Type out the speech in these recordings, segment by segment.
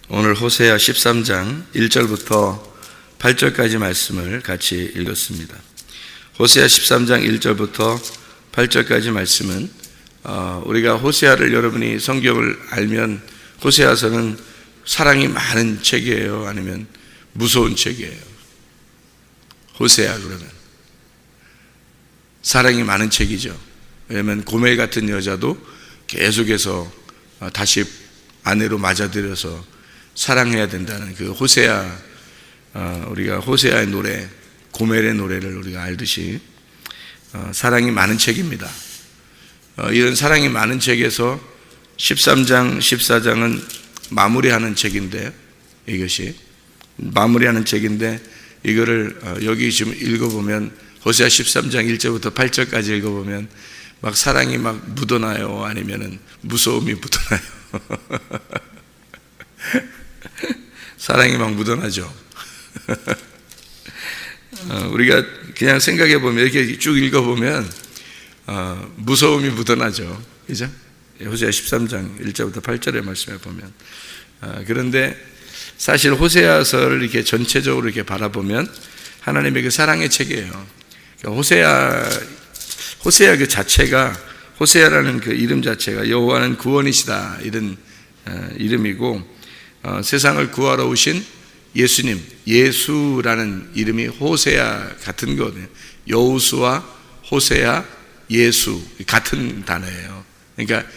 오늘 호세아 13장 1절부터 8절까지 말씀을 같이 읽었습니다. 호세아 13장 1절부터 8절까지 말씀은 우리가 호세아를 여러분이 성경을 알면 호세아서는 사랑이 많은 책이에요? 아니면 무서운 책이에요? 호세아 그러면 사랑이 많은 책이죠. 왜냐하면 고멜 같은 여자도 계속해서 다시 아내로 맞아들여서 사랑해야 된다는 그 호세아, 우리가 호세아의 노래, 고멜의 노래를 우리가 알듯이 사랑이 많은 책입니다. 이런 사랑이 많은 책에서 13장, 14장은 마무리하는 책인데, 이것이 마무리하는 책인데, 이거를 여기 지금 읽어보면 호세아 13장 1절부터 8절까지 읽어보면 막 사랑이 막 묻어나요? 아니면은 무서움이 묻어나요? 사랑이 막 묻어나죠. 우리가 그냥 생각해 보면 이렇게 쭉 읽어보면 무서움이 묻어나죠. 그죠? 호세아 13장 1절부터 8절의 말씀에 보면 그런데 사실 호세아서를 이렇게 전체적으로 이렇게 바라보면 하나님의 그 사랑의 책이에요. 그러니까 호세아 그 자체가, 호세아라는 그 이름 자체가 여호와는 구원이시다 이런 이름이고, 세상을 구하러 오신 예수님, 예수라는 이름이 호세아 같은 거거든요. 여호수아, 호세아, 예수 같은 단어예요. 그러니까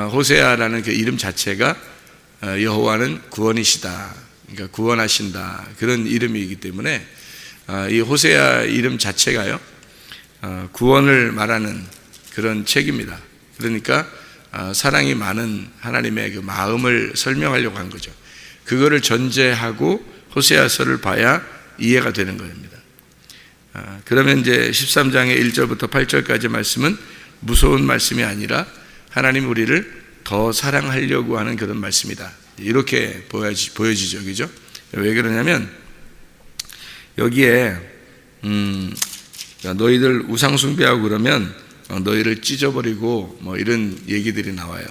호세아라는 그 이름 자체가 여호와는 구원이시다, 그러니까 구원하신다 그런 이름이기 때문에 이 호세아 이름 자체가요 구원을 말하는 그런 책입니다. 그러니까 사랑이 많은 하나님의 그 마음을 설명하려고 한 거죠. 그거를 전제하고 호세아서를 봐야 이해가 되는 겁니다. 그러면 이제 13장의 1절부터 8절까지 말씀은 무서운 말씀이 아니라 하나님 우리를 더 사랑하려고 하는 그런 말씀이다, 이렇게 보여지죠. 그죠? 왜 그러냐면 여기에 너희들 우상 숭배하고 그러면 너희를 찢어버리고 뭐 이런 얘기들이 나와요.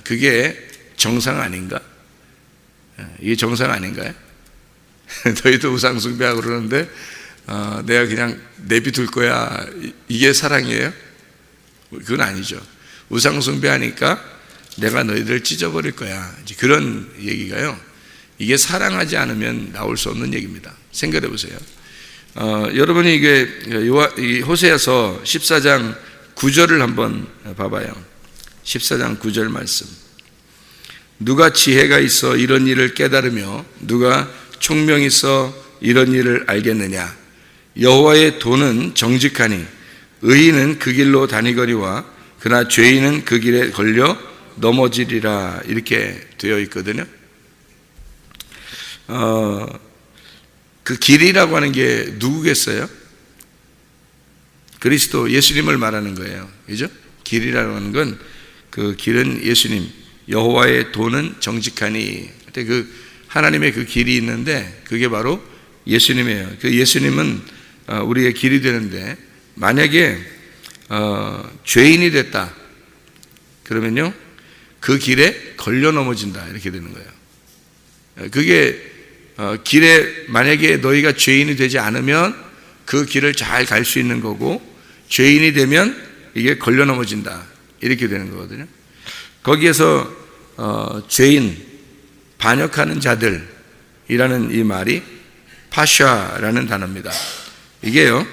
그게 정상 아닌가? 이게 정상 아닌가요? 너희도 우상 숭배하고 그러는데 내가 그냥 내비둘 거야, 이게 사랑이에요? 그건 아니죠. 우상 숭배하니까 내가 너희들을 찢어버릴 거야, 그런 얘기가요, 이게 사랑하지 않으면 나올 수 없는 얘기입니다. 생각해 보세요. 여러분이 이 호세아서 14장 9절을 한번 봐봐요. 14장 9절 말씀. 누가 지혜가 있어 이런 일을 깨달으며 누가 총명이 있어 이런 일을 알겠느냐? 여호와의 도는 정직하니 의인은 그 길로 다니거니와 그러나 죄인은 그 길에 걸려 넘어지리라, 이렇게 되어 있거든요. 그 길이라고 하는 게 누구겠어요? 그리스도 예수님을 말하는 거예요. 그죠? 길이라고 하는 건 그 길은 예수님, 여호와의 도는 정직하니, 그 하나님의 그 길이 있는데 그게 바로 예수님이에요. 그 예수님은 우리의 길이 되는데 만약에 죄인이 됐다 그러면요 그 길에 걸려 넘어진다, 이렇게 되는 거예요. 그게 길에 만약에 너희가 죄인이 되지 않으면 그 길을 잘 갈 수 있는 거고, 죄인이 되면 이게 걸려 넘어진다, 이렇게 되는 거거든요. 거기에서 죄인, 반역하는 자들이라는 이 말이 파샤라는 단어입니다. 이게요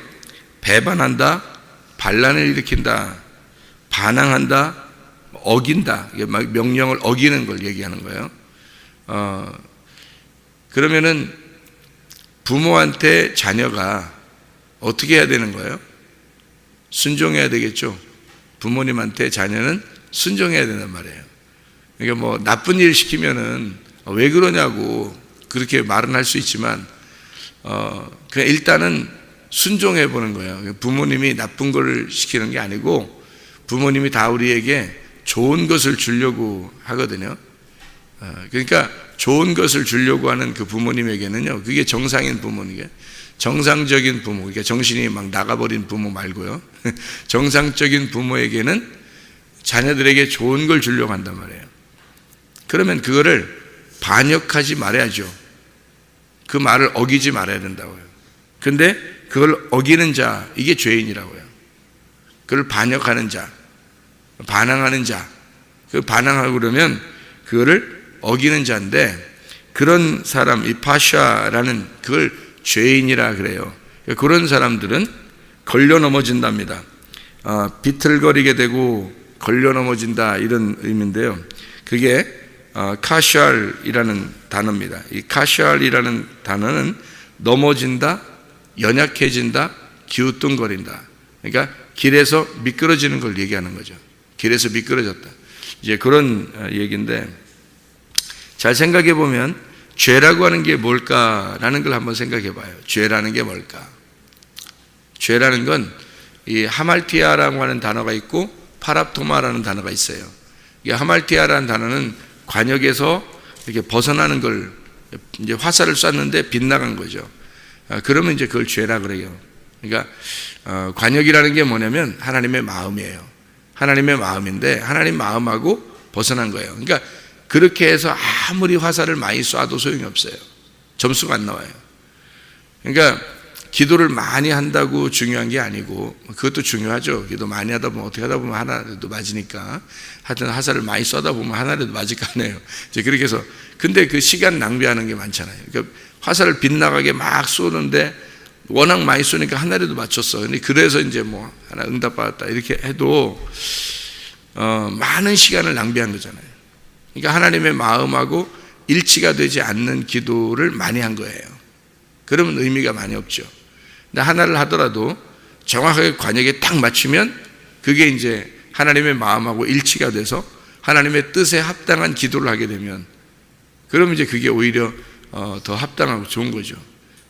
배반한다, 반란을 일으킨다, 반항한다, 어긴다, 이게 막 명령을 어기는 걸 얘기하는 거예요. 그러면은 부모한테 자녀가 어떻게 해야 되는 거예요? 순종해야 되겠죠. 부모님한테 자녀는 순종해야 된단 말이에요. 그러니까 뭐 나쁜 일 시키면은 왜 그러냐고 그렇게 말은 할 수 있지만 그냥 일단은 순종해 보는 거예요. 부모님이 나쁜 걸 시키는 게 아니고 부모님이 다 우리에게 좋은 것을 주려고 하거든요. 그러니까 좋은 것을 주려고 하는 그 부모님에게는요, 그게 정상인 부모님에게, 정상적인 부모, 그러니까 정신이 막 나가버린 부모 말고요, 정상적인 부모에게는 자녀들에게 좋은 걸 주려고 한단 말이에요. 그러면 그거를 반역하지 말아야죠. 그 말을 어기지 말아야 된다고요. 근데 그걸 어기는 자, 이게 죄인이라고요. 그걸 반역하는 자, 반항하는 자, 그 반항하고 그러면 그거를 어기는 자인데, 그런 사람, 이 파샤라는 그걸 죄인이라 그래요. 그런 사람들은 걸려 넘어진답니다. 비틀거리게 되고 걸려 넘어진다, 이런 의미인데요. 그게 카샬이라는 단어입니다. 이 카샬이라는 단어는 넘어진다, 연약해진다, 기우뚱거린다. 그러니까 길에서 미끄러지는 걸 얘기하는 거죠. 길에서 미끄러졌다. 이제 그런 얘기인데, 잘 생각해 보면 죄라고 하는 게 뭘까라는 걸 한번 생각해 봐요. 죄라는 게 뭘까? 죄라는 건 이 하말티아라고 하는 단어가 있고 파랍토마라는 단어가 있어요. 이 하말티아라는 단어는 관역에서 이렇게 벗어나는 걸, 이제 화살을 쐈는데 빗나간 거죠. 그러면 이제 그걸 죄라 그래요. 그러니까 관역이라는 게 뭐냐면 하나님의 마음이에요. 하나님의 마음인데 하나님 마음하고 벗어난 거예요. 그러니까 그렇게 해서 아무리 화살을 많이 쏴도 소용이 없어요. 점수가 안 나와요. 그러니까 기도를 많이 한다고 중요한 게 아니고, 그것도 중요하죠. 기도 많이 하다 보면 어떻게 하다 보면 하나라도 맞으니까, 하여튼 화살을 많이 쏘다 보면 하나라도 맞을 거 아니에요. 이제 그렇게 해서, 근데 그 시간 낭비하는 게 많잖아요. 그러니까 화살을 빗나가게 막 쏘는데 워낙 많이 쏘니까 하나라도 맞췄어. 근데 그래서 이제 뭐 하나 응답받았다 이렇게 해도 많은 시간을 낭비한 거잖아요. 그러니까 하나님의 마음하고 일치가 되지 않는 기도를 많이 한 거예요. 그러면 의미가 많이 없죠. 근데 하나를 하더라도 정확하게 관역에 딱 맞추면 그게 이제 하나님의 마음하고 일치가 돼서 하나님의 뜻에 합당한 기도를 하게 되면, 그러면 이제 그게 오히려 더 합당하고 좋은 거죠.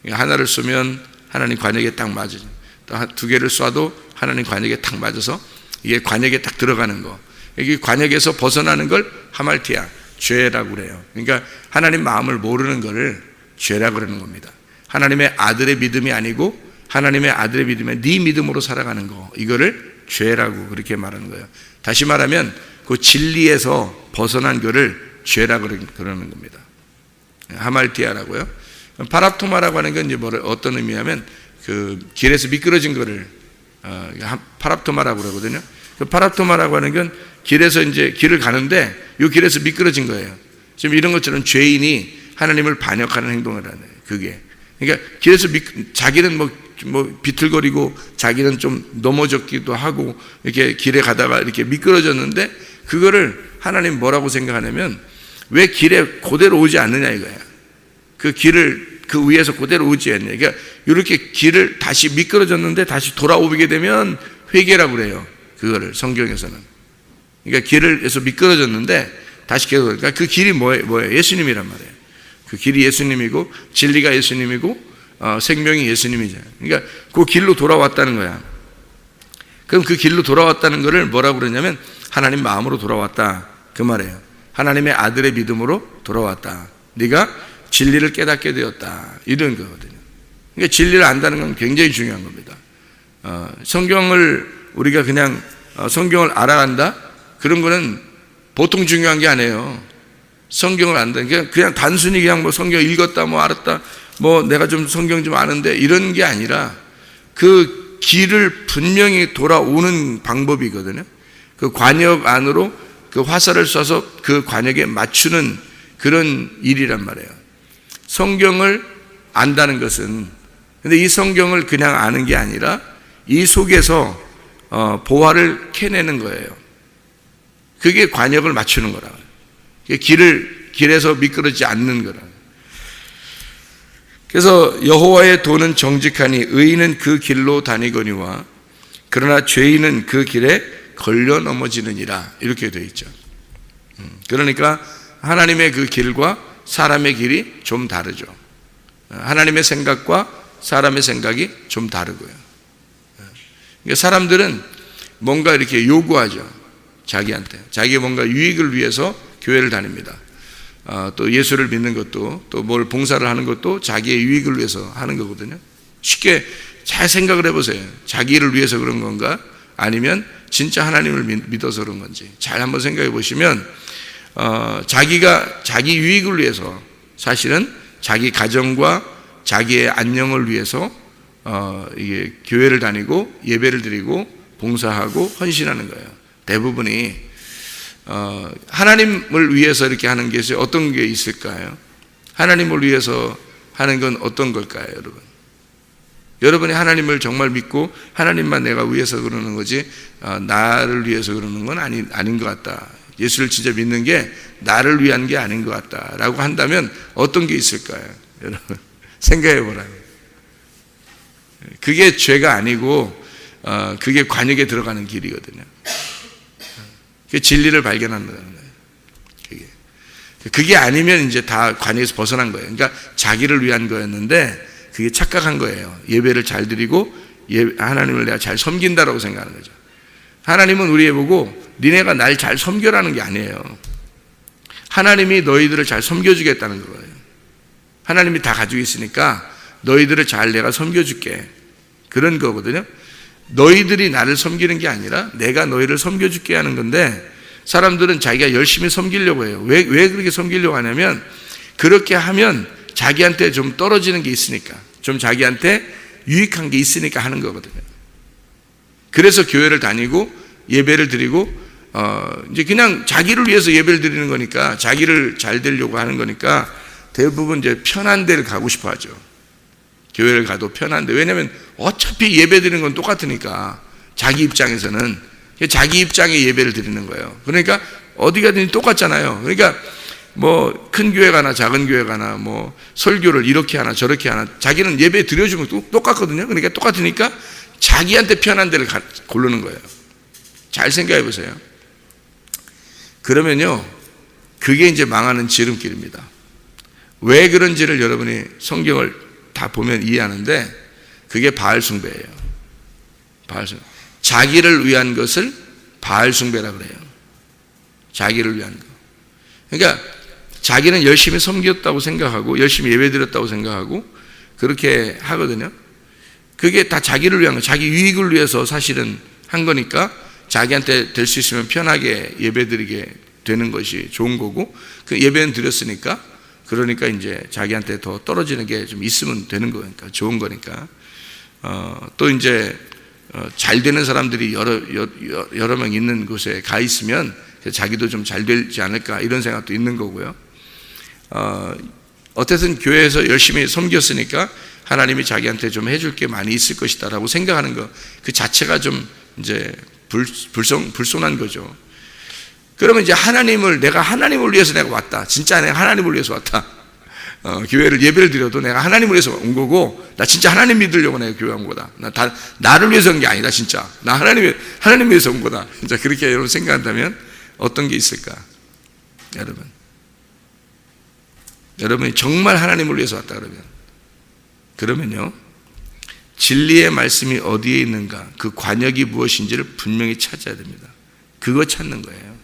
하나를 쏘면 하나님 관역에 딱 맞으죠. 또 두 개를 쏴도 하나님 관역에 딱 맞아서 이게 관역에 딱 들어가는 거. 이게 관역에서 벗어나는 걸 하말티아, 죄라고 그래요. 그러니까 하나님 마음을 모르는 거를 죄라고 그러는 겁니다. 하나님의 아들의 믿음이 아니고 하나님의 아들의 믿음에 네 믿음으로 살아가는 거, 이거를 죄라고 그렇게 말하는 거예요. 다시 말하면 그 진리에서 벗어난 거를 죄라고 그러는 겁니다. 하말티아라고요. 파랍토마라고 하는 건 이제 어떤 의미냐면 그 길에서 미끄러진 거를 파랍토마라고 그러거든요. 그 파랍토마라고 하는 건 길에서 이제 길을 가는데 이 길에서 미끄러진 거예요. 지금 이런 것처럼 죄인이 하나님을 반역하는 행동을 하는 거예요. 그게. 그러니까 길에서 자기는 뭐 비틀거리고 자기는 좀 넘어졌기도 하고 이렇게 길에 가다가 이렇게 미끄러졌는데, 그거를 하나님 뭐라고 생각하냐면 왜 길에 그대로 오지 않느냐 이거야. 그 길을 그 위에서 그대로 오지 않냐. 그러니까 이렇게 길을 다시 미끄러졌는데 다시 돌아오게 되면 회개라고 그래요. 그거를 성경에서는. 그러니까 길에서 미끄러졌는데 다시 계속, 그러니까 그 길이 뭐예요? 예수님이란 말이에요. 그 길이 예수님이고 진리가 예수님이고 생명이 예수님이잖아요. 그러니까 그 길로 돌아왔다는 거야. 그럼 그 길로 돌아왔다는 거를 뭐라고 그러냐면 하나님 마음으로 돌아왔다, 그 말이에요. 하나님의 아들의 믿음으로 돌아왔다. 네가 진리를 깨닫게 되었다, 이런 거거든요. 그러니까 진리를 안다는 건 굉장히 중요한 겁니다. 성경을 우리가 그냥 성경을 알아간다, 그런 거는 보통 중요한 게 아니에요. 성경을 안다, 그냥 단순히 그냥 뭐 성경 읽었다, 뭐 알았다, 뭐 내가 좀 성경 좀 아는데, 이런 게 아니라 그 길을 분명히 돌아오는 방법이거든요. 그 관역 안으로 그 화살을 쏴서 그 관역에 맞추는 그런 일이란 말이에요. 성경을 안다는 것은, 근데 이 성경을 그냥 아는 게 아니라 이 속에서 보화를 캐내는 거예요. 그게 관역을 맞추는 거라고요. 길에서 미끄러지지 않는 거라. 그래서 여호와의 도는 정직하니 의인은 그 길로 다니거니와 그러나 죄인은 그 길에 걸려 넘어지느니라, 이렇게 되어 있죠. 그러니까 하나님의 그 길과 사람의 길이 좀 다르죠. 하나님의 생각과 사람의 생각이 좀 다르고요. 그러니까 사람들은 뭔가 이렇게 요구하죠. 자기한테 자기의 뭔가 유익을 위해서 교회를 다닙니다. 또 예수를 믿는 것도, 또 뭘 봉사를 하는 것도 자기의 유익을 위해서 하는 거거든요. 쉽게 잘 생각을 해보세요. 자기를 위해서 그런 건가, 아니면 진짜 하나님을 믿어서 그런 건지 잘 한번 생각해 보시면 자기 유익을 위해서 사실은 자기 가정과 자기의 안녕을 위해서 이게 교회를 다니고 예배를 드리고 봉사하고 헌신하는 거예요. 대부분이 하나님을 위해서 이렇게 하는 게 있어요. 어떤 게 있을까요? 하나님을 위해서 하는 건 어떤 걸까요, 여러분? 여러분이 하나님을 정말 믿고 하나님만 내가 위해서 그러는 거지 나를 위해서 그러는 건 아닌 것 같다. 예수를 진짜 믿는 게 나를 위한 게 아닌 것 같다라고 한다면 어떤 게 있을까요? 여러분 생각해 보라고. 그게 죄가 아니고 그게 관역에 들어가는 길이거든요. 그게 진리를 발견한다는 거예요. 그게 아니면 이제 다 관역에서 벗어난 거예요. 그러니까 자기를 위한 거였는데 그게 착각한 거예요. 예배를 잘 드리고 하나님을 내가 잘 섬긴다라고 생각하는 거죠. 하나님은 우리에 보고 니네가 날 잘 섬겨라는 게 아니에요. 하나님이 너희들을 잘 섬겨주겠다는 거예요. 하나님이 다 가지고 있으니까 너희들을 잘 내가 섬겨줄게, 그런 거거든요. 너희들이 나를 섬기는 게 아니라 내가 너희를 섬겨줄게 하는 건데, 사람들은 자기가 열심히 섬기려고 해요. 왜 그렇게 섬기려고 하냐면 그렇게 하면 자기한테 좀 떨어지는 게 있으니까, 좀 자기한테 유익한 게 있으니까 하는 거거든요. 그래서 교회를 다니고 예배를 드리고 이제 그냥 자기를 위해서 예배를 드리는 거니까, 자기를 잘 되려고 하는 거니까 대부분 이제 편한 데를 가고 싶어 하죠. 교회를 가도 편한데, 왜냐면 어차피 예배 드리는 건 똑같으니까 자기 입장에서는 자기 입장의 예배를 드리는 거예요. 그러니까 어디 가든 똑같잖아요. 그러니까 뭐 큰 교회 가나 작은 교회 가나 뭐 설교를 이렇게 하나 저렇게 하나 자기는 예배 드려주면 똑같거든요. 그러니까 똑같으니까 자기한테 편한 데를 고르는 거예요. 잘 생각해 보세요. 그러면요, 그게 이제 망하는 지름길입니다. 왜 그런지를 여러분이 성경을 다 보면 이해하는데, 그게 바알 숭배예요. 바알 숭배. 자기를 위한 것을 바알 숭배라 그래요. 자기를 위한 거. 그러니까 자기는 열심히 섬겼다고 생각하고 열심히 예배드렸다고 생각하고 그렇게 하거든요. 그게 다 자기를 위한 거, 자기 유익을 위해서 사실은 한 거니까 자기한테 될 수 있으면 편하게 예배드리게 되는 것이 좋은 거고, 그 예배는 드렸으니까 그러니까 이제 자기한테 더 떨어지는 게 좀 있으면 되는 거니까, 좋은 거니까. 또 이제 잘 되는 사람들이 여러 명 있는 곳에 가 있으면 자기도 좀 잘 되지 않을까, 이런 생각도 있는 거고요. 어쨌든 교회에서 열심히 섬겼으니까 하나님이 자기한테 좀 해줄 게 많이 있을 것이다라고 생각하는 것, 그 자체가 좀 이제 불손한 거죠. 그러면 이제 내가 하나님을 위해서 내가 왔다, 진짜 내가 하나님을 위해서 왔다, 교회를 예배를 드려도 내가 하나님을 위해서 온 거고, 나 진짜 하나님 믿으려고 내가 교회 온 거다, 나를 위해서 온 게 아니다, 진짜 나 하나님 위해서 온 거다. 진짜 그렇게 여러분 생각한다면 어떤 게 있을까? 여러분이 정말 하나님을 위해서 왔다 그러면요, 진리의 말씀이 어디에 있는가, 그 관역이 무엇인지를 분명히 찾아야 됩니다. 그거 찾는 거예요.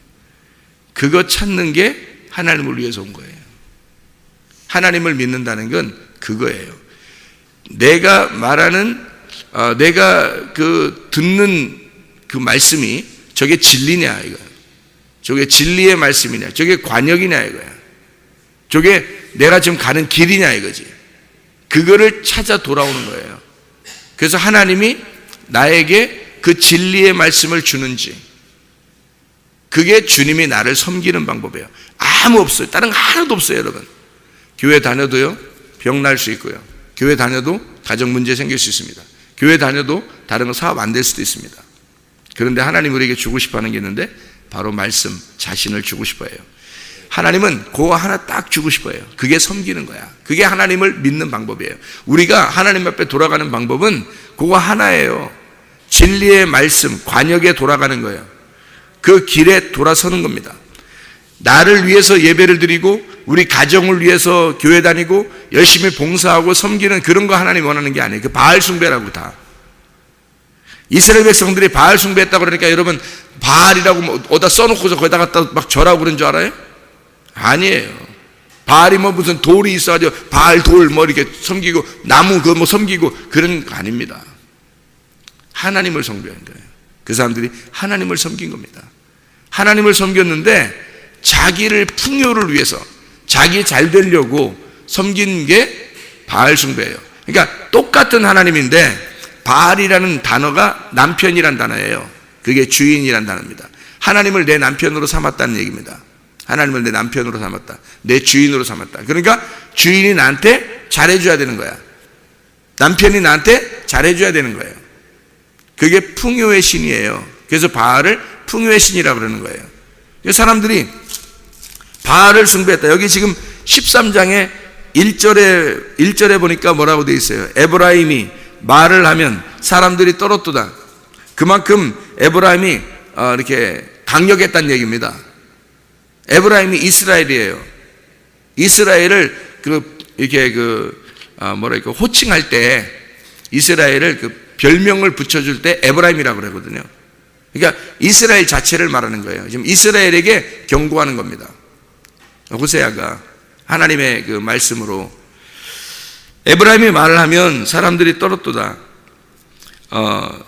그거 찾는 게 하나님을 위해서 온 거예요. 하나님을 믿는다는 건 그거예요. 내가 말하는 내가 듣는 그 말씀이 저게 진리냐 이거예요. 저게 진리의 말씀이냐, 저게 관역이냐 이거야. 저게 내가 지금 가는 길이냐 이거지. 그거를 찾아 돌아오는 거예요. 그래서 하나님이 나에게 그 진리의 말씀을 주는지, 그게 주님이 나를 섬기는 방법이에요. 아무 없어요. 다른 거 하나도 없어요, 여러분. 교회 다녀도요, 병 날 수 있고요. 교회 다녀도 가정 문제 생길 수 있습니다. 교회 다녀도 다른 거 사업 안 될 수도 있습니다. 그런데 하나님 우리에게 주고 싶어 하는 게 있는데, 바로 말씀, 자신을 주고 싶어 해요. 하나님은 그거 하나 딱 주고 싶어 해요. 그게 섬기는 거야. 그게 하나님을 믿는 방법이에요. 우리가 하나님 앞에 돌아가는 방법은 그거 하나예요. 진리의 말씀, 관역에 돌아가는 거예요. 그 길에 돌아서는 겁니다. 나를 위해서 예배를 드리고 우리 가정을 위해서 교회 다니고 열심히 봉사하고 섬기는 그런 거 하나님 원하는 게 아니에요. 그 바알 숭배라고. 다 이스라엘 백성들이 바알 숭배했다고 그러니까 여러분 바알이라고 어디다 써놓고서 거기다 갖다 막 절하고 그런 줄 알아요? 아니에요. 바알이 뭐 무슨 돌이 있어가지고 바알 돌 뭐 이렇게 섬기고 나무 그거 뭐 섬기고 그런 거 아닙니다. 하나님을 섬기는 거예요. 그 사람들이 하나님을 섬긴 겁니다. 하나님을 섬겼는데 자기를 풍요를 위해서 자기 잘 되려고 섬긴 게 바알 숭배예요. 그러니까 똑같은 하나님인데 바알이라는 단어가 남편이란 단어예요. 그게 주인이란 단어입니다. 하나님을 내 남편으로 삼았다는 얘기입니다. 하나님을 내 남편으로 삼았다. 내 주인으로 삼았다. 그러니까 주인이 나한테 잘해줘야 되는 거야. 남편이 나한테 잘해줘야 되는 거예요. 그게 풍요의 신이에요. 그래서 바알을 풍요의 신이라고 그러는 거예요. 사람들이 바알을 숭배했다. 여기 지금 13장에 1절에 보니까 뭐라고 되어 있어요? 에브라임이 말을 하면 사람들이 떨었도다. 그만큼 에브라임이 이렇게 강력했다는 얘기입니다. 에브라임이 이스라엘이에요. 이스라엘을 이렇게 호칭할 때 이스라엘을 별명을 붙여줄 때 에브라임이라고 그러거든요. 그러니까 이스라엘 자체를 말하는 거예요. 지금 이스라엘에게 경고하는 겁니다. 호세아가 하나님의 그 말씀으로 에브라임이 말을 하면 사람들이 떨었도다.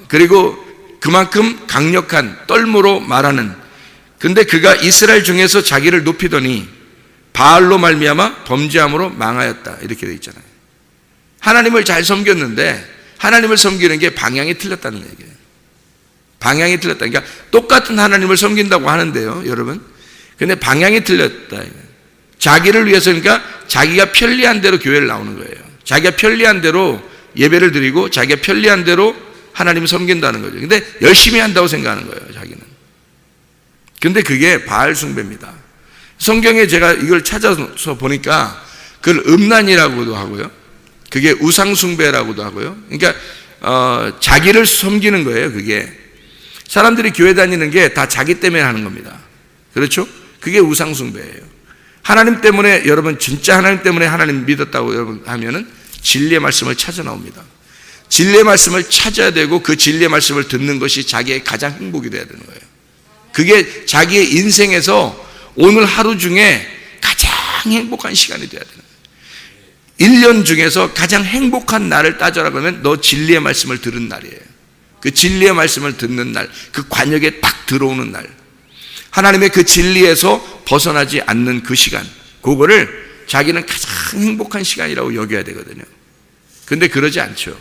그리고 그만큼 강력한 떨므로 말하는. 근데 그가 이스라엘 중에서 자기를 높이더니 바알로 말미암아 범죄함으로 망하였다. 이렇게 되어 있잖아요. 하나님을 잘 섬겼는데 하나님을 섬기는 게 방향이 틀렸다는 얘기예요. 방향이 틀렸다. 그러니까 똑같은 하나님을 섬긴다고 하는데요, 여러분. 근데 방향이 틀렸다. 자기를 위해서, 그러니까 자기가 편리한 대로 교회를 나오는 거예요. 자기가 편리한 대로 예배를 드리고 자기가 편리한 대로 하나님을 섬긴다는 거죠. 근데 열심히 한다고 생각하는 거예요, 자기는. 근데 그게 바알 숭배입니다. 성경에 제가 이걸 찾아서 보니까 그걸 음란이라고도 하고요. 그게 우상 숭배라고도 하고요. 그러니까 자기를 섬기는 거예요. 그게 사람들이 교회 다니는 게 다 자기 때문에 하는 겁니다. 그렇죠? 그게 우상 숭배예요. 하나님 때문에, 여러분 진짜 하나님 때문에 하나님 믿었다고 여러분 하면은 진리의 말씀을 찾아 나옵니다. 진리의 말씀을 찾아야 되고 그 진리의 말씀을 듣는 것이 자기의 가장 행복이 되어야 되는 거예요. 그게 자기의 인생에서 오늘 하루 중에 가장 행복한 시간이 되어야 되는 거예요. 1년 중에서 가장 행복한 날을 따져라 그러면 너 진리의 말씀을 들은 날이에요. 그 진리의 말씀을 듣는 날, 그 관역에 딱 들어오는 날, 하나님의 그 진리에서 벗어나지 않는 그 시간, 그거를 자기는 가장 행복한 시간이라고 여겨야 되거든요. 근데 그러지 않죠.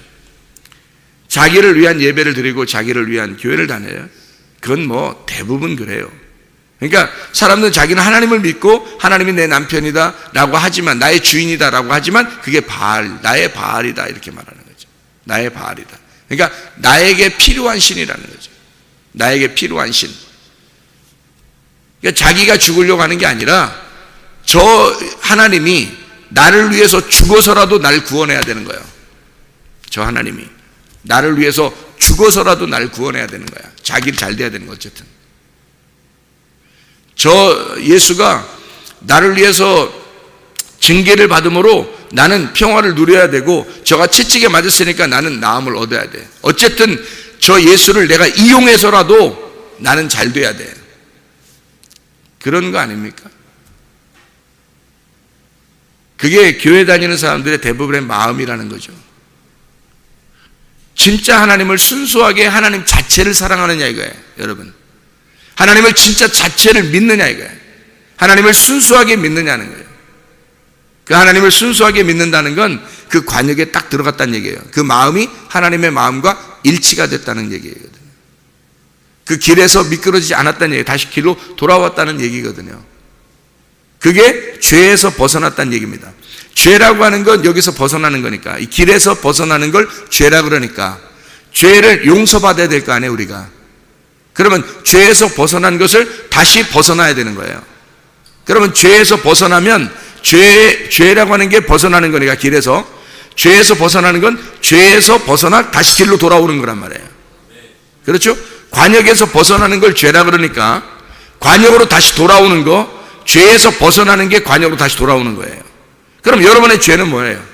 자기를 위한 예배를 드리고 자기를 위한 교회를 다녀요. 그건 뭐 대부분 그래요. 그러니까 사람들은 자기는 하나님을 믿고 하나님이 내 남편이다 라고 하지만, 나의 주인이다 라고 하지만 그게 바알, 나의 바알이다 이렇게 말하는 거죠. 나의 바알이다. 그러니까 나에게 필요한 신이라는 거죠. 나에게 필요한 신. 그러니까 자기가 죽으려고 하는 게 아니라 저 하나님이 나를 위해서 죽어서라도 날 구원해야 되는 거예요. 저 하나님이 나를 위해서 죽어서라도 날 구원해야 되는 거야. 자기를 잘 돼야 되는 거. 어쨌든 저 예수가 나를 위해서 징계를 받음으로 나는 평화를 누려야 되고, 저가 채찍에 맞았으니까 나는 나음을 얻어야 돼. 어쨌든 저 예수를 내가 이용해서라도 나는 잘 돼야 돼. 그런 거 아닙니까? 그게 교회 다니는 사람들의 대부분의 마음이라는 거죠. 진짜 하나님을 순수하게 하나님 자체를 사랑하느냐 이거예요, 여러분. 하나님을 진짜 자체를 믿느냐 이거예요. 하나님을 순수하게 믿느냐는 거예요. 그 하나님을 순수하게 믿는다는 건 그 관역에 딱 들어갔다는 얘기예요. 그 마음이 하나님의 마음과 일치가 됐다는 얘기거든요. 그 길에서 미끄러지지 않았다는 얘기예요. 다시 길로 돌아왔다는 얘기거든요. 그게 죄에서 벗어났다는 얘기입니다. 죄라고 하는 건 여기서 벗어나는 거니까, 이 길에서 벗어나는 걸 죄라 그러니까 죄를 용서받아야 될 거 아니에요, 우리가. 그러면 죄에서 벗어난 것을 다시 벗어나야 되는 거예요. 그러면 죄에서 벗어나면 죄라고 하는 게 벗어나는 거니까, 길에서. 죄에서 벗어나는 건 죄에서 벗어나 다시 길로 돌아오는 거란 말이에요. 그렇죠? 관역에서 벗어나는 걸 죄라 그러니까 관역으로 다시 돌아오는 거, 죄에서 벗어나는 게 관역으로 다시 돌아오는 거예요. 그럼 여러분의 죄는 뭐예요?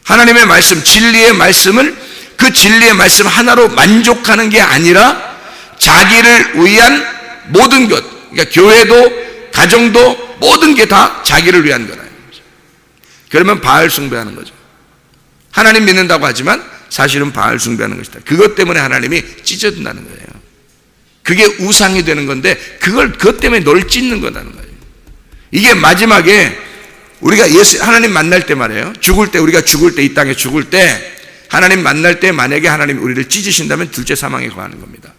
하나님의 말씀, 진리의 말씀을, 그 진리의 말씀 하나로 만족하는 게 아니라 자기를 위한 모든 것, 그러니까 교회도 가정도 모든 게 다 자기를 위한 거라는 거죠. 그러면 바알 숭배하는 거죠. 하나님 믿는다고 하지만 사실은 바알 숭배하는 것이다. 그것 때문에 하나님이 찢어진다는 거예요. 그게 우상이 되는 건데 그것 때문에 널 찢는 거라는 거예요. 이게 마지막에 우리가 하나님 만날 때 말이에요. 우리가 죽을 때, 이 땅에 죽을 때 하나님 만날 때 만약에 하나님 우리를 찢으신다면 둘째 사망에 거하는 겁니다.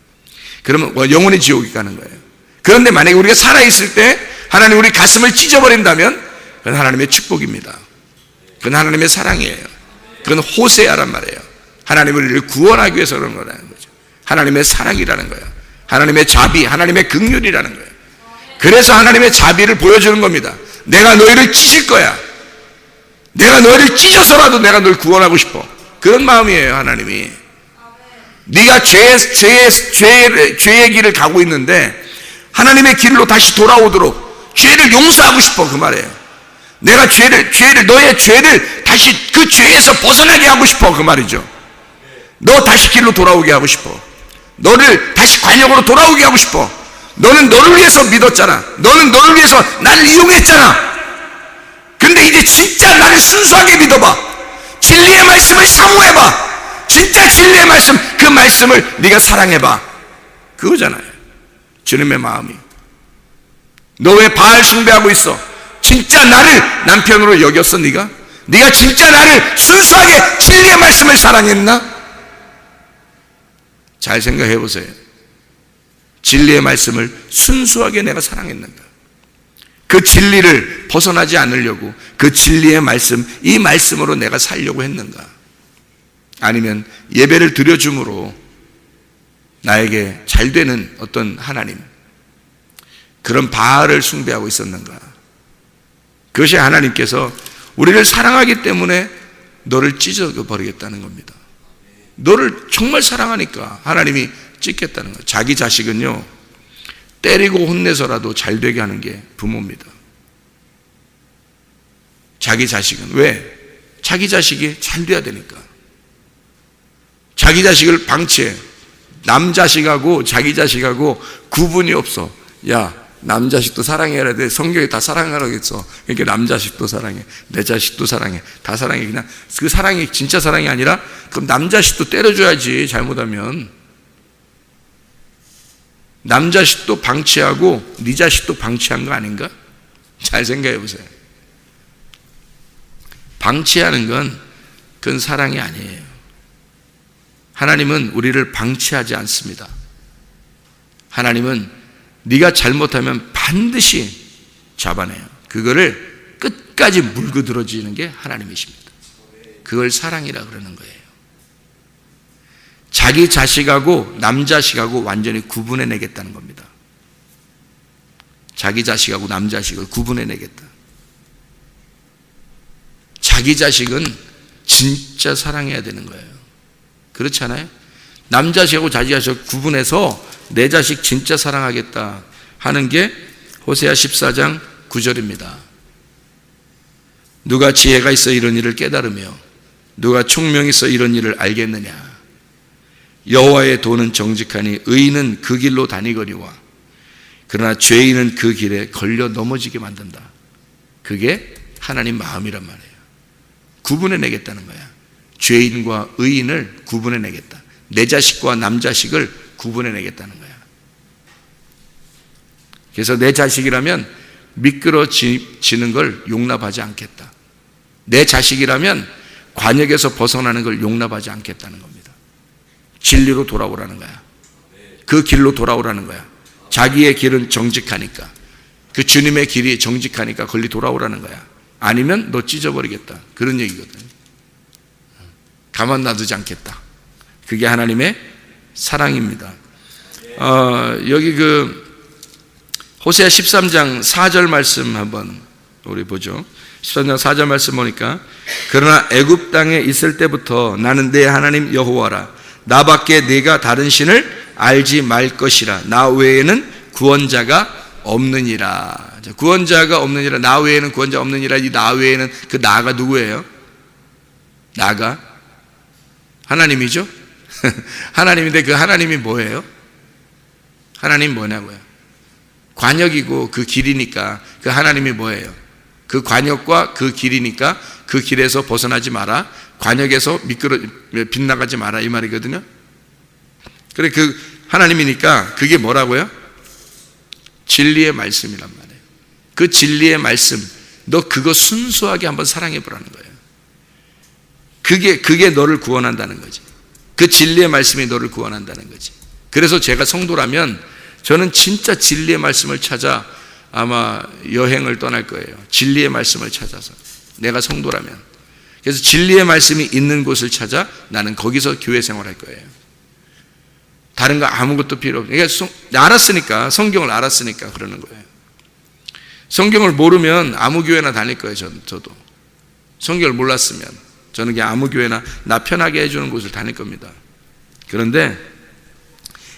그러면 영원히 지옥에 가는 거예요. 그런데 만약에 우리가 살아있을 때 하나님 우리 가슴을 찢어버린다면 그건 하나님의 축복입니다. 그건 하나님의 사랑이에요. 그건 호세아란 말이에요. 하나님 우리를 구원하기 위해서 그런 거라는 거죠. 하나님의 사랑이라는 거예요. 하나님의 자비, 하나님의 긍휼이라는 거예요. 그래서 하나님의 자비를 보여주는 겁니다. 내가 너희를 찢을 거야. 내가 너희를 찢어서라도 내가 너를 구원하고 싶어. 그런 마음이에요, 하나님이. 네가 죄의 길을 가고 있는데 하나님의 길로 다시 돌아오도록 죄를 용서하고 싶어, 그 말이에요. 내가 너의 죄를 다시 그 죄에서 벗어나게 하고 싶어, 그 말이죠. 너 다시 길로 돌아오게 하고 싶어. 너를 다시 관역으로 돌아오게 하고 싶어. 너는 너를 위해서 믿었잖아. 너는 너를 위해서 나를 이용했잖아. 근데 이제 진짜 나를 순수하게 믿어봐. 진리의 말씀을 사모해봐. 진짜 진리의 말씀, 그 말씀을 네가 사랑해봐. 그거잖아요, 주님의 마음이. 너 왜 바알 숭배하고 있어? 진짜 나를 남편으로 여겼어, 네가? 네가 진짜 나를 순수하게 진리의 말씀을 사랑했나? 잘 생각해 보세요. 진리의 말씀을 순수하게 내가 사랑했는가? 그 진리를 벗어나지 않으려고 그 진리의 말씀, 이 말씀으로 내가 살려고 했는가? 아니면 예배를 드려줌으로 나에게 잘 되는 어떤 하나님, 그런 바알을 숭배하고 있었는가? 그것이 하나님께서 우리를 사랑하기 때문에 너를 찢어버리겠다는 겁니다. 너를 정말 사랑하니까 하나님이 찢겠다는 거예요. 자기 자식은요, 때리고 혼내서라도 잘 되게 하는 게 부모입니다. 자기 자식은 왜? 자기 자식이 잘 돼야 되니까. 자기 자식을 방치해. 남 자식하고 자기 자식하고 구분이 없어. 야, 남 자식도 사랑해야 돼. 성경에 다 사랑하라고 했어. 그러니까 남 자식도 사랑해, 내 자식도 사랑해, 다 사랑해. 그냥 그 사랑이 진짜 사랑이 아니라 그럼 남 자식도 때려줘야지, 잘못하면. 남 자식도 방치하고 네 자식도 방치한 거 아닌가? 잘 생각해 보세요. 방치하는 건 그건 사랑이 아니에요. 하나님은 우리를 방치하지 않습니다. 하나님은 네가 잘못하면 반드시 잡아내요. 그거를 끝까지 물고 들어주는 게 하나님이십니다. 그걸 사랑이라 그러는 거예요. 자기 자식하고 남 자식하고 완전히 구분해 내겠다는 겁니다. 자기 자식하고 남 자식을 구분해 내겠다. 자기 자식은 진짜 사랑해야 되는 거예요. 그렇지 않아요? 남 자식하고 자기 자식을 구분해서 내 자식 진짜 사랑하겠다 하는 게 호세아 14장 9절입니다. 누가 지혜가 있어 이런 일을 깨달으며 누가 총명이 있어 이런 일을 알겠느냐? 여호와의 도는 정직하니 의인은 그 길로 다니거니와 그러나 죄인은 그 길에 걸려 넘어지게 만든다. 그게 하나님 마음이란 말이에요. 구분해 내겠다는 거야. 죄인과 의인을 구분해 내겠다. 내 자식과 남 자식을 구분해 내겠다는 거야. 그래서 내 자식이라면 미끄러지는 걸 용납하지 않겠다. 내 자식이라면 관역에서 벗어나는 걸 용납하지 않겠다는 겁니다. 진리로 돌아오라는 거야. 그 길로 돌아오라는 거야. 자기의 길은 정직하니까, 그 주님의 길이 정직하니까 걸리 돌아오라는 거야. 아니면 너 찢어버리겠다, 그런 얘기거든. 가만 놔두지 않겠다. 그게 하나님의 사랑입니다. 여기 호세아 13장 4절 말씀 한번 우리 보죠. 13장 4절 말씀 보니까 그러나 애굽 땅에 있을 때부터 나는 내 하나님 여호와라. 나밖에 네가 다른 신을 알지 말 것이라. 나 외에는 구원자가 없느니라. 구원자가 없느니라. 나 외에는 구원자 없느니라. 이 나 외에는 그 나가 누구예요? 나가 하나님이죠. 하나님인데 그 하나님이 뭐예요? 하나님 뭐냐고요? 관역이고 그 길이니까 그 하나님이 뭐예요? 그 관역과 그 길이니까 그 길에서 벗어나지 마라. 관역에서 빗나가지 마라, 이 말이거든요. 그래, 그 하나님이니까 그게 뭐라고요? 진리의 말씀이란 말이에요. 그 진리의 말씀, 너 그거 순수하게 한번 사랑해 보라는 거예요. 그게 너를 구원한다는 거지. 그 진리의 말씀이 너를 구원한다는 거지. 그래서 제가 성도라면 저는 진짜 진리의 말씀을 찾아 아마 여행을 떠날 거예요. 진리의 말씀을 찾아서. 내가 성도라면. 그래서 진리의 말씀이 있는 곳을 찾아 나는 거기서 교회 생활할 거예요. 다른 거 아무것도 필요 없어요. 그러니까 알았으니까, 성경을 알았으니까 그러는 거예요. 성경을 모르면 아무 교회나 다닐 거예요. 저도. 성경을 몰랐으면 저는 그냥 아무 교회나 나 편하게 해주는 곳을 다닐 겁니다. 그런데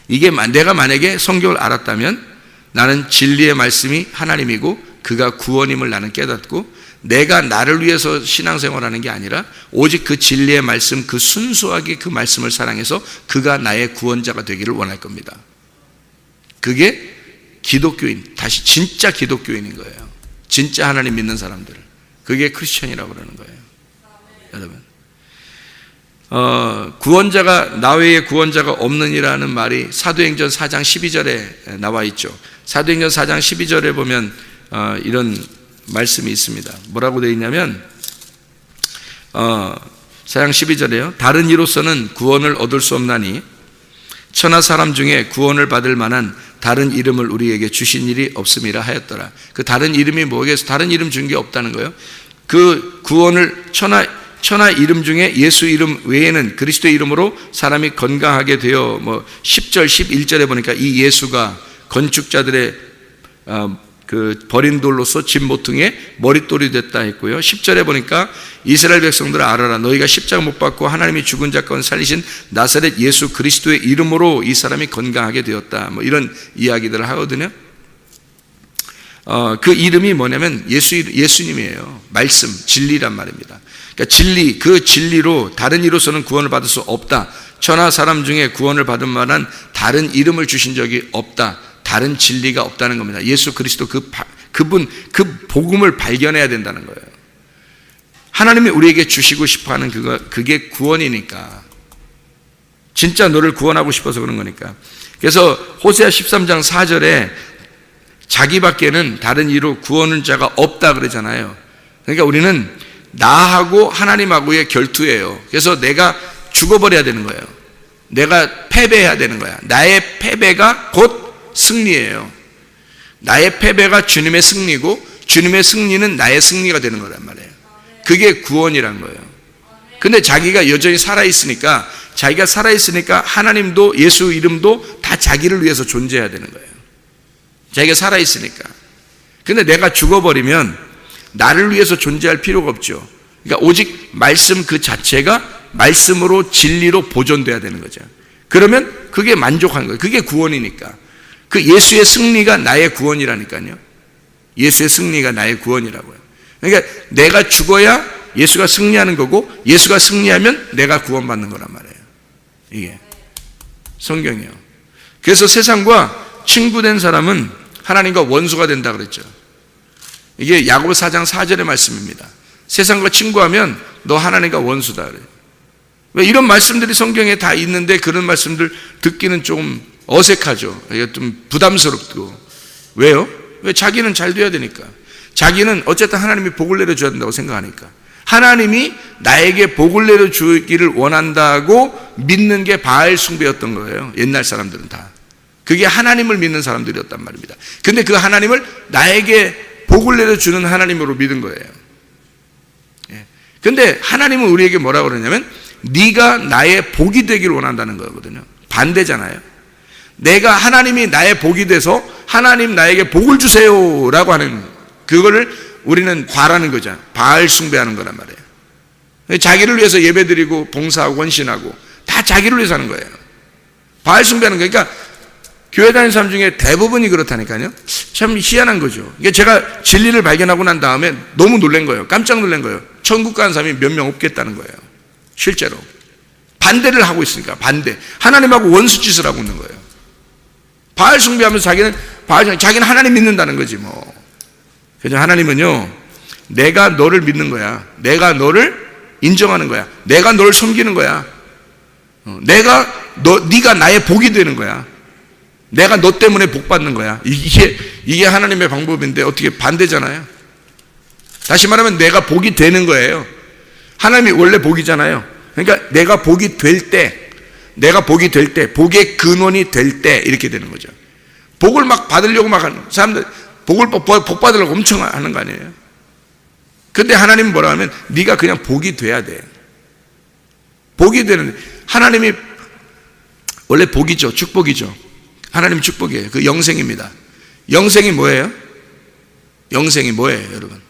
이게 내가 만약에 성경을 알았다면 나는 진리의 말씀이 하나님이고 그가 구원임을 나는 깨닫고 내가 나를 위해서 신앙생활하는 게 아니라 오직 그 진리의 말씀, 그 순수하게 그 말씀을 사랑해서 그가 나의 구원자가 되기를 원할 겁니다. 그게 기독교인, 다시 진짜 기독교인인 거예요. 진짜 하나님 믿는 사람들. 그게 크리스천이라고 그러는 거예요. 여러분, 구원자가 나 외에 구원자가 없느니라는 말이 사도행전 4장 12절에 나와 있죠. 사도행전 4장 12절에 보면 이런 말씀이 있습니다. 뭐라고 되어 있냐면 4장 12절에요. 다른 이로서는 구원을 얻을 수 없나니 천하 사람 중에 구원을 받을 만한 다른 이름을 우리에게 주신 일이 없음이라 하였더라. 그 다른 이름이 뭐겠어요? 다른 이름 준 게 없다는 거예요. 그 구원을 천하 이름 중에 예수 이름 외에는 그리스도 이름으로 사람이 건강하게 되어 10절 11절에 보니까 이 예수가 건축자들의 그 버린 돌로서 집 모퉁이에 머릿돌이 됐다 했고요. 10절에 보니까 이스라엘 백성들아 알아라. 너희가 십자가 못 박고 하나님이 죽은 자 가운데 살리신 나사렛 예수 그리스도의 이름으로 이 사람이 건강하게 되었다. 이런 이야기들을 하거든요. 그 이름이 뭐냐면 예수님이에요. 말씀, 진리란 말입니다. 그러니까 진리, 그 진리로 다른 이로서는 구원을 받을 수 없다. 천하 사람 중에 구원을 받을 만한 다른 이름을 주신 적이 없다. 다른 진리가 없다는 겁니다. 예수 그리스도 그분, 그 복음을 발견해야 된다는 거예요. 하나님이 우리에게 주시고 싶어 하는 그게 구원이니까. 진짜 너를 구원하고 싶어서 그런 거니까. 그래서 호세아 13장 4절에 자기밖에는 다른 이로 구원은 자가 없다 그러잖아요. 그러니까 우리는 나하고 하나님하고의 결투예요. 그래서 내가 죽어버려야 되는 거예요. 내가 패배해야 되는 거야. 나의 패배가 곧 승리예요. 나의 패배가 주님의 승리고 주님의 승리는 나의 승리가 되는 거란 말이에요. 그게 구원이란 거예요. 근데 자기가 여전히 살아있으니까 하나님도 예수 이름도 다 자기를 위해서 존재해야 되는 거예요. 자기가 살아있으니까. 근데 내가 죽어버리면 나를 위해서 존재할 필요가 없죠. 그러니까 오직 말씀 그 자체가 말씀으로 진리로 보존돼야 되는 거죠. 그러면 그게 만족한 거예요. 그게 구원이니까. 그 예수의 승리가 나의 구원이라니까요. 예수의 승리가 나의 구원이라고요. 그러니까 내가 죽어야 예수가 승리하는 거고 예수가 승리하면 내가 구원받는 거란 말이에요. 이게 성경이에요. 그래서 세상과 친구된 사람은 하나님과 원수가 된다 그랬죠. 이게 야고보서 4장 4절의 말씀입니다. 세상과 친구하면 너 하나님과 원수다 그래요. 왜 이런 말씀들이 성경에 다 있는데 그런 말씀들 듣기는 좀 어색하죠. 좀 부담스럽고. 왜요? 왜? 자기는 잘 돼야 되니까. 자기는 어쨌든 하나님이 복을 내려줘야 된다고 생각하니까. 하나님이 나에게 복을 내려주기를 원한다고 믿는 게 바알 숭배였던 거예요. 옛날 사람들은 다. 그게 하나님을 믿는 사람들이었단 말입니다. 근데 그 하나님을 나에게 복을 내려주는 하나님으로 믿은 거예요. 근데 하나님은 우리에게 뭐라고 그러냐면 네가 나의 복이 되기를 원한다는 거거든요. 반대잖아요. 내가 하나님이 나의 복이 돼서 하나님 나에게 복을 주세요 라고 하는 그거를 우리는 바라는 거잖아요. 바알 숭배하는 거란 말이에요. 자기를 위해서 예배드리고 봉사하고 원신하고 다 자기를 위해서 하는 거예요. 바알 숭배하는 거니까 교회 다니는 사람 중에 대부분이 그렇다니까요. 참 희한한 거죠. 이게 제가 진리를 발견하고 난 다음에 너무 놀란 거예요. 깜짝 놀란 거예요. 천국 가는 사람이 몇 명 없겠다는 거예요. 실제로. 반대를 하고 있으니까 반대. 하나님하고 원수 짓을 하고 있는 거예요. 바알 숭배하면서 자기는 하나님 믿는다는 거지 뭐. 그래서 하나님은요, 내가 너를 믿는 거야. 내가 너를 인정하는 거야. 내가 너를 섬기는 거야. 네가 나의 복이 되는 거야. 내가 너 때문에 복 받는 거야. 이게 하나님의 방법인데 어떻게 반대잖아요. 다시 말하면 내가 복이 되는 거예요. 하나님이 원래 복이잖아요. 그러니까 내가 복이 될 때, 복의 근원이 될 때 이렇게 되는 거죠. 복을 막 받으려고 막 하는 사람들, 복 받으려고 엄청 하는 거 아니에요. 근데 하나님은 뭐라 하면 네가 그냥 복이 돼야 돼. 복이 되는, 하나님이 원래 복이죠. 축복이죠. 하나님 축복이에요. 그 영생입니다. 영생이 뭐예요? 영생이 뭐예요, 여러분?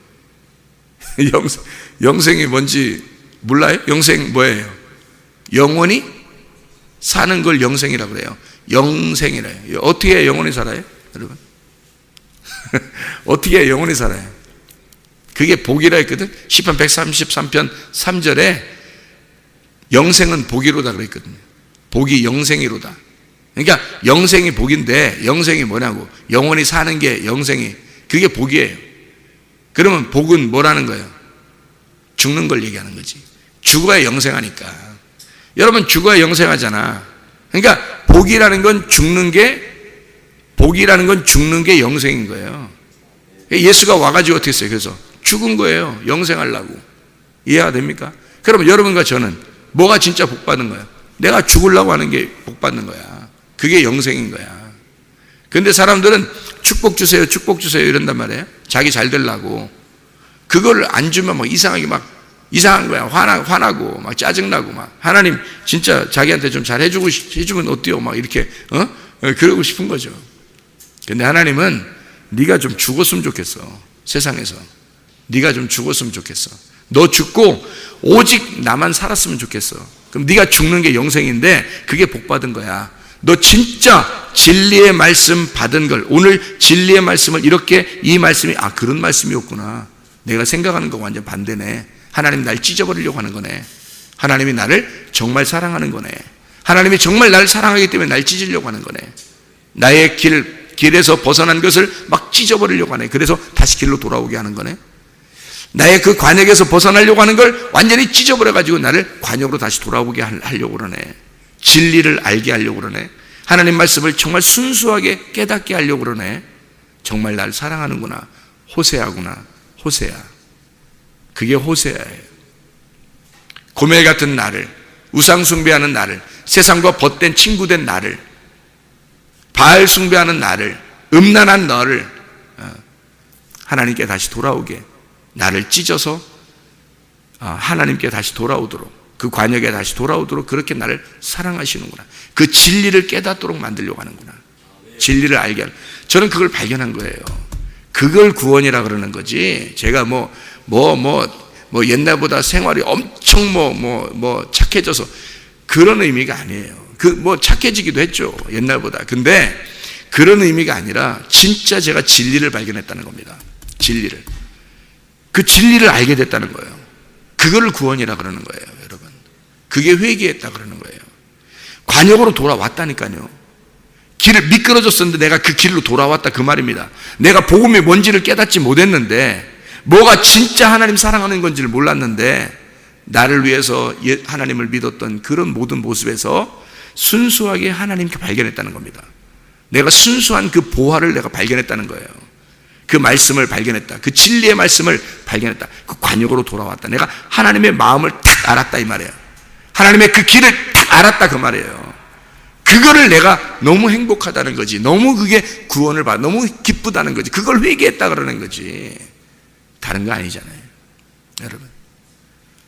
영생이 뭔지 몰라요? 영생 뭐예요? 영원히 사는 걸 영생이라고 그래요. 영생이래요. 어떻게 영원히 살아요, 여러분? 어떻게 영원히 살아요? 그게 복이라 했거든. 시편 133편 3절에 영생은 복이로다 그랬거든요. 복이 영생이로다. 그러니까 영생이 복인데, 영생이 뭐냐고, 영원히 사는 게 영생이, 그게 복이에요. 그러면 복은 뭐라는 거예요? 죽는 걸 얘기하는 거지. 죽어야 영생하니까. 여러분 죽어야 영생하잖아. 그러니까 복이라는 건 죽는 게 영생인 거예요. 예수가 와가지고 어떻게 했어요? 그래서 죽은 거예요. 영생하려고. 이해가 됩니까? 그러면 여러분과 저는 뭐가 진짜 복 받는 거예요? 내가 죽으려고 하는 게 복 받는 거야. 그게 영생인 거야. 근데 사람들은 축복 주세요, 축복 주세요 이런단 말이에요. 자기 잘 되려고. 그걸 안 주면 막 이상한 거야. 화나고 막 짜증나고 막, 하나님 진짜 자기한테 좀 잘 해주면 어때요? 막 이렇게 그러고 싶은 거죠. 근데 하나님은 네가 좀 죽었으면 좋겠어. 세상에서 네가 좀 죽었으면 좋겠어. 너 죽고 오직 나만 살았으면 좋겠어. 그럼 네가 죽는 게 영생인데 그게 복 받은 거야. 너 진짜 진리의 말씀 받은 걸, 오늘 진리의 말씀을 이렇게, 이 말씀이 그런 말씀이었구나. 내가 생각하는 거 완전 반대네. 하나님 날 찢어버리려고 하는 거네. 하나님이 나를 정말 사랑하는 거네. 하나님이 정말 나를 사랑하기 때문에 날 찢으려고 하는 거네. 나의 길에서 벗어난 것을 막 찢어버리려고 하네. 그래서 다시 길로 돌아오게 하는 거네. 나의 그 관역에서 벗어나려고 하는 걸 완전히 찢어버려가지고 나를 관역으로 다시 돌아오게 하려고 그러네. 진리를 알게 하려고 그러네. 하나님 말씀을 정말 순수하게 깨닫게 하려고 그러네. 정말 날 사랑하는구나. 호세아구나. 호세아. 그게 호세아예요. 고멜 같은 나를, 우상 숭배하는 나를, 세상과 벗된 친구된 나를, 바알 숭배하는 나를, 음란한 너를 하나님께 다시 돌아오게, 나를 찢어서 하나님께 다시 돌아오도록, 그 관역에 다시 돌아오도록 그렇게 나를 사랑하시는구나. 그 진리를 깨닫도록 만들려고 하는구나. 진리를 알게 하는. 저는 그걸 발견한 거예요. 그걸 구원이라 그러는 거지. 제가 옛날보다 생활이 엄청 착해져서 그런 의미가 아니에요. 착해지기도 했죠, 옛날보다. 근데 그런 의미가 아니라 진짜 제가 진리를 발견했다는 겁니다. 진리를. 그 진리를 알게 됐다는 거예요. 그거를 구원이라 그러는 거예요, 여러분. 그게 회개했다 그러는 거예요. 관역으로 돌아왔다니까요. 길을 미끄러졌었는데 내가 그 길로 돌아왔다, 그 말입니다. 내가 복음이 뭔지를 깨닫지 못했는데, 뭐가 진짜 하나님 사랑하는 건지를 몰랐는데, 나를 위해서 하나님을 믿었던 그런 모든 모습에서 순수하게 하나님께 발견했다는 겁니다. 내가 순수한 그 보화를 내가 발견했다는 거예요. 그 말씀을 발견했다. 그 진리의 말씀을 발견했다. 그 관역으로 돌아왔다. 내가 하나님의 마음을 딱 알았다, 이 말이에요. 하나님의 그 길을 딱 알았다, 그 말이에요. 그거를 내가 너무 행복하다는 거지. 너무 그게 구원을 받아, 너무 기쁘다는 거지. 그걸 회개했다 그러는 거지. 다른 거 아니잖아요, 여러분.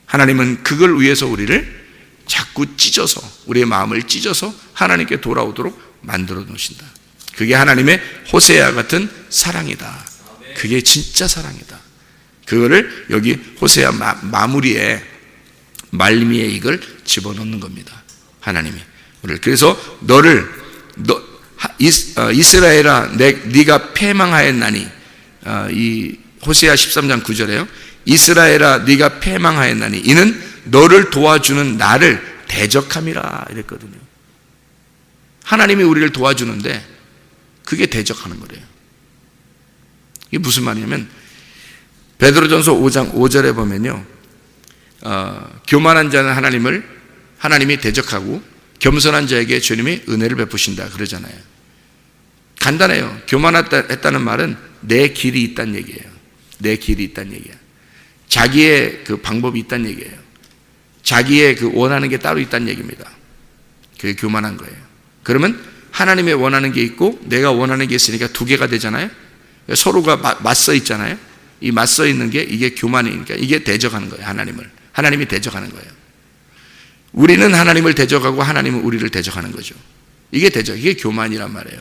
하나님은 그걸 위해서 우리를 자꾸 찢어서, 우리의 마음을 찢어서 하나님께 돌아오도록 만들어 놓으신다. 그게 하나님의 호세아 같은 사랑이다. 그게 진짜 사랑이다. 그거를 여기 호세아 마무리에, 말미에 이걸 집어넣는 겁니다, 하나님이. 그래서 이스라엘아, 네가 패망하였나니, 이 호세아 13장 9절에요. 이스라엘아, 네가 패망하였나니 이는 너를 도와주는 나를 대적함이라 이랬거든요. 하나님이 우리를 도와주는데 그게 대적하는 거래요. 이게 무슨 말이냐면, 베드로전서 5장 5절에 보면요, 교만한 자는 하나님이 대적하고 겸손한 자에게 주님이 은혜를 베푸신다 그러잖아요. 간단해요. 교만했다는 말은 내 길이 있다는 얘기예요. 내 길이 있다는 얘기야. 자기의 그 방법이 있다는 얘기예요. 자기의 그 원하는 게 따로 있다는 얘기입니다. 그게 교만한 거예요. 그러면 하나님의 원하는 게 있고 내가 원하는 게 있으니까 두 개가 되잖아요. 서로가 맞서 있잖아요. 이 맞서 있는 게 이게 교만이니까 이게 대적하는 거예요. 하나님이 대적하는 거예요. 우리는 하나님을 대적하고 하나님은 우리를 대적하는 거죠. 이게 교만이란 말이에요.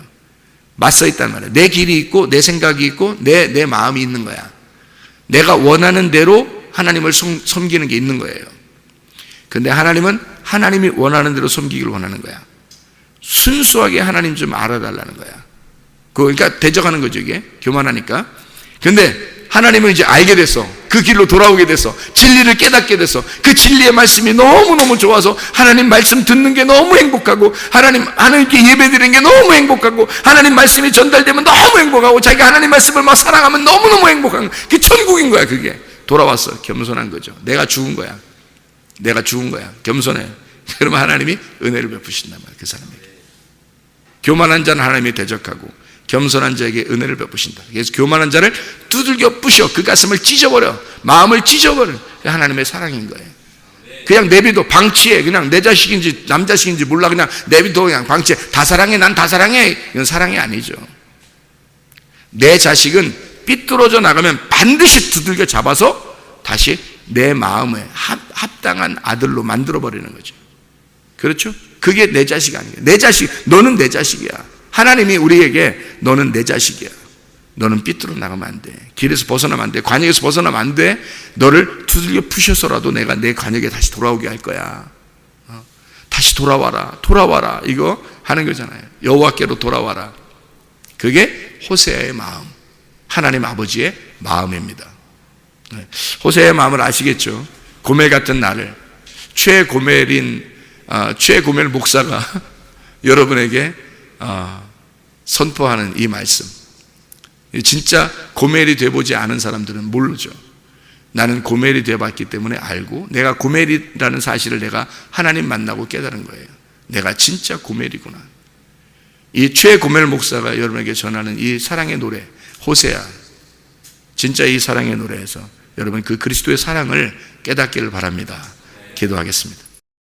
맞서 있단 말이에요. 내 길이 있고 내 생각이 있고 내 마음이 있는 거야. 내가 원하는 대로 하나님을 섬기는 게 있는 거예요. 근데 하나님은 하나님이 원하는 대로 섬기기를 원하는 거야. 순수하게 하나님 좀 알아달라는 거야. 그러니까 대적하는 거죠, 이게. 교만하니까. 근데 하나님은 이제 알게 됐어. 그 길로 돌아오게 됐어. 진리를 깨닫게 됐어. 그 진리의 말씀이 너무너무 좋아서 하나님 말씀 듣는 게 너무 행복하고 하나님께 예배드리는 게 너무 행복하고 하나님 말씀이 전달되면 너무 행복하고 자기가 하나님 말씀을 막 사랑하면 너무너무 행복한 그 천국인 거야. 그게 돌아왔어. 겸손한 거죠. 내가 죽은 거야. 겸손해. 그러면 하나님이 은혜를 베푸신단 말이야. 그 사람에게. 교만한 자는 하나님이 대적하고 겸손한 자에게 은혜를 베푸신다. 그래서 교만한 자를 두들겨 부셔. 그 가슴을 찢어버려. 마음을 찢어버려. 하나님의 사랑인 거예요. 그냥 내비도 방치해. 그냥 내 자식인지 남 자식인지 몰라. 그냥 내비도 그냥 방치해. 다 사랑해. 난 다 사랑해. 이건 사랑이 아니죠. 내 자식은 삐뚤어져 나가면 반드시 두들겨 잡아서 다시 내 마음에 합당한 아들로 만들어버리는 거죠. 그렇죠? 그게 내 자식이 아니에요. 내 자식, 너는 내 자식이야. 하나님이 우리에게 너는 내 자식이야. 너는 삐뚤어 나가면 안 돼. 길에서 벗어나면 안 돼. 관역에서 벗어나면 안 돼. 너를 두들겨 부셔서라도 내가 내 관역에 다시 돌아오게 할 거야. 다시 돌아와라. 이거 하는 거잖아요. 여호와께로 돌아와라. 그게 호세아의 마음, 하나님 아버지의 마음입니다. 호세아의 마음을 아시겠죠? 고멜 같은 나를 최고멜 목사가 여러분에게 선포하는 이 말씀, 진짜 고멜이 돼보지 않은 사람들은 모르죠. 나는 고멜이 돼봤기 때문에 알고, 내가 고멜이라는 사실을 내가 하나님 만나고 깨달은 거예요. 내가 진짜 고멜이구나. 이 최고멜 목사가 여러분에게 전하는 이 사랑의 노래, 호세아, 진짜 이 사랑의 노래에서 여러분 그 그리스도의 사랑을 깨닫기를 바랍니다. 기도하겠습니다.